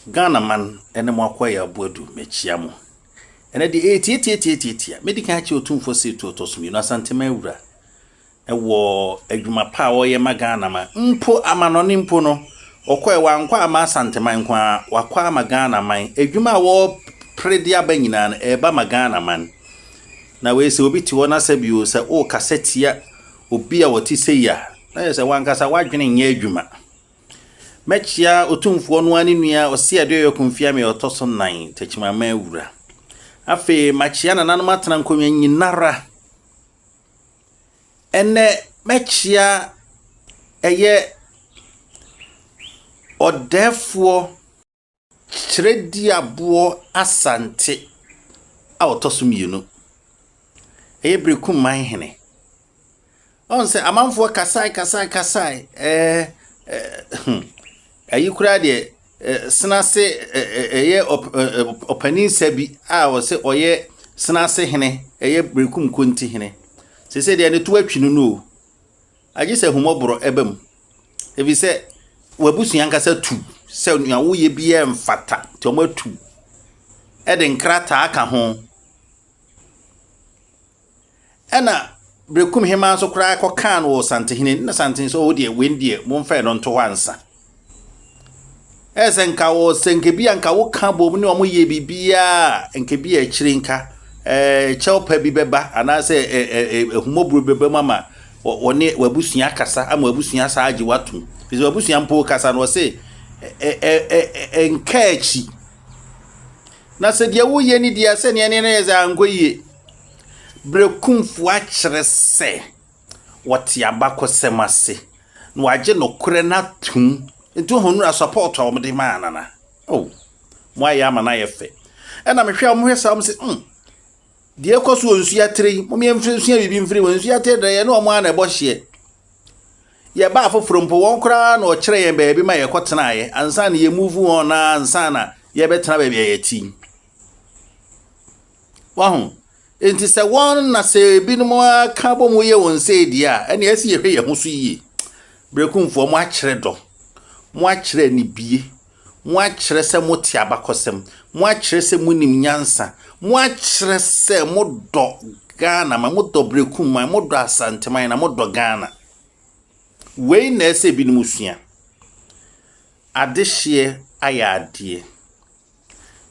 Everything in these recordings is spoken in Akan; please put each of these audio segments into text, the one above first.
Ghana man ene mo akoya boadu mechia mo ene de eti medical chi otumfo se to tosumi no Asante mawura ewo adwuma pa wo ye ma Ghana ma mpo amanone mpo no okoe wankwa ama Asante man kwa wakwa ama Ghana man adwuma wo predi abanyina na eba ma Ghana man na we se obi ti wona sabio se o kasetia obi a woti se ya na se wankasa wadwene nya adwuma mechia otumfo no ani nua ose ade yokumfia me otoso 9 techima mawura afi machia na nanom atena nkonwa nyinara ene mechia eye Odeefour DIABUO Asante a otoso mienu eye Berekumhene on se amanfo kasai ayi kura de senase eye opani sabi a wo se oye senase hene eye Berekum konti hene se de ne to atwinu no agi se humobro ebam ebi se wabusuan kasa tu se nua wo ye bia mfata to matu ede nkrata aka ho ena Berekum hema so kura ko kan wo Asante hene na Asante so wo de wendie mo mfa no nto wansa esenka wo senkebia nka wo ka bom ne omo ye bibia nkebia achirinka chelpa bi beba anase humobru beba mama woni wabusuan kasa ama wabusuan sa agi watu bizo wabusuan mpo kasa no se enkachi na se dia wo ye ni dia se ne ne za ankoye Berekum fu akire se woti abakosemase no age no kure na tum ntu honu support o mde manana oh mo aya ma na yefe ena mehwe am hwesa se die koso onsu ya tre mo me mfiri nsu ya bibi mfiri onsu ya tre de no mo ana ebohye ye ba afoforo mpo won kra na o kire ye baabi ma ye kotena ye ansa na ye move on na ansa na ye betena baabi ye ti wahu enti se won na se binum aka bo mo ye won se dia ene esi ye hwe ye ho so yi Berekum fo mo akire do mo akire ni bie mo akire se mo ti abakosem mo akire se mo nim nyansa mo akire se mo do Ghana ma mo do Berekum ma mo do Asante man na mo do Ghana we na ese bi no sua adehye ayade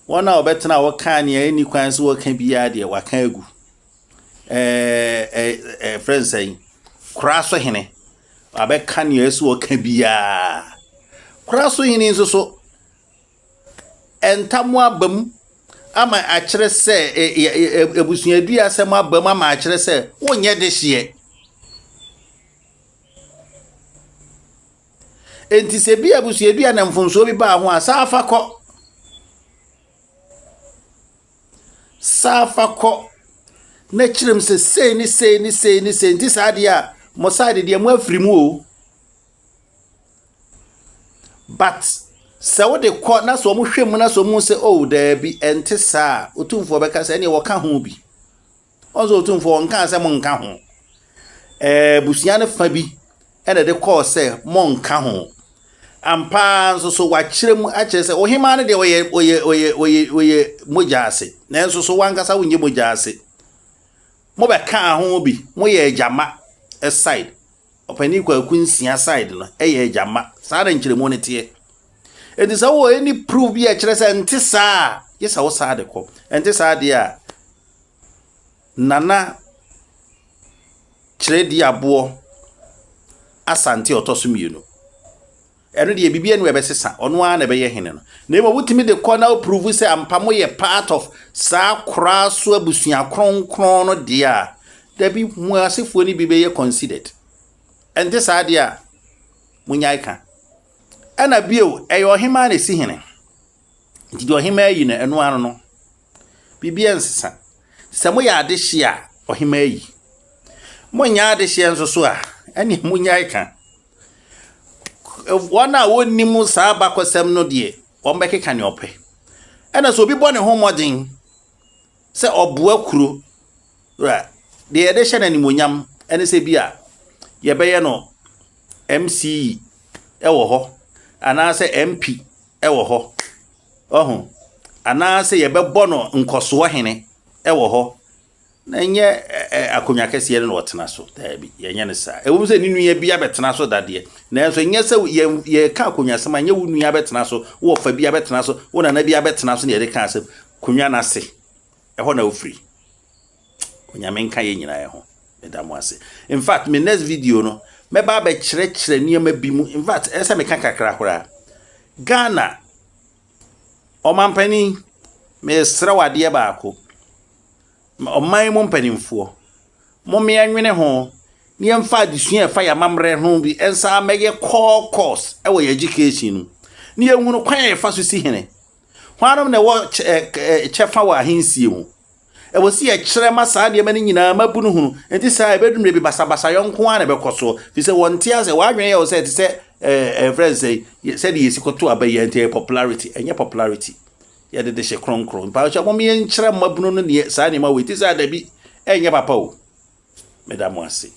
wona obetena wo kan ya eni kwan so wo kan biya de wa kan agu friends say kraso hene abekan ya so wo kan biya kraso hene nso so entamu abam ama akire se ebusuadu asem abam ama akire se wonye dehye enti se bia busuadu na mfonso bi ba ho asafa kọ Safako na chirem se sei ni enti sade a mo sade de mo afrimu o but se wo de ko na so mo hwem na so mo se oh da bi enti sa otumfo be ka se ne wo ka ho bi onzo otumfo nka se mo nka ho busuan ne fa bi ene de ko se mo nka ho ampa nso so wa chirem a kire se ohima ne de oye mojase na nso so wankasa wonye mojase mo be ka ho bi mo ye jama side opani kwa kunsia side no ye jama sa da nchire mo ne tie edi sa wo any proof bi a kire se nti sa yesa wo sa de ko enti sa de a nana kire DIABUO Asante otoso mienu eno de bibia no ebesesa ono a na be ye hene no na emo wutimi de corner prove say ampamo ye part of sa kra so abusua kronkron no de a da bi mu asefo ni bibe ye considered ente sa de a munyai ka ana bio eyo hema na si hene nti de ohema yi na eno ano no bibia nsesa se mo ya ade hye a ohema yi mo nya ade hye nso so a ene munyai ka wana woni mu sa abakosem no de o mbekeka ne ope ena so obi bone ho modin se oboa kuro ra de ede hye na ni monyam ene se bia ye beye no MC ewo ho ana se MP ewo ho Oho. Ana se yɛbɛbɔ no nkoso hene ɛwɔ hɔ. Na nye akonya kɛse no wɔtena so. Dabi, yenye ne saa. Ewu se ni nua bia bɛtena so dade. Na nso nye se ye ka akonya sema nye wo nua bɛtena so, wo fa bia bɛtena so, wo nana bia bɛtena so na yɛde ka asem. Konya na se. Ɛhɔ na ofiri. Konya menka ye nyina ye ho. Medamo ase. In fact, my next video no, meba be kyerɛkyerɛ nneɛma bi mu. In fact, ɛsɛ me ka kakra hora. Ghana Omampani me sra wade baako. Oman mu mpanimfoɔ. Mo me anwene ho. Ni emfa adesua fa ya mamre ho bi ensa mege core course e wo education no. Ni ehunu kwan e fa so si hene. Hwanom na wo chefa wa ahensie mu. E wo si e kyerɛ ma saa de ma ni nyina mabunu hunu. Enti saa e bedum bi basabasa yonko a na bekoso. Fi se wonte ase wa anwene ye wo se ti se friends say said yesi koto abaye enti popularity enye popularity. Ya de she kronkron pa cha mo me nkyerɛ mabunu no ne saa ne ma we ti saa da bi enye papa o. Medamo ase.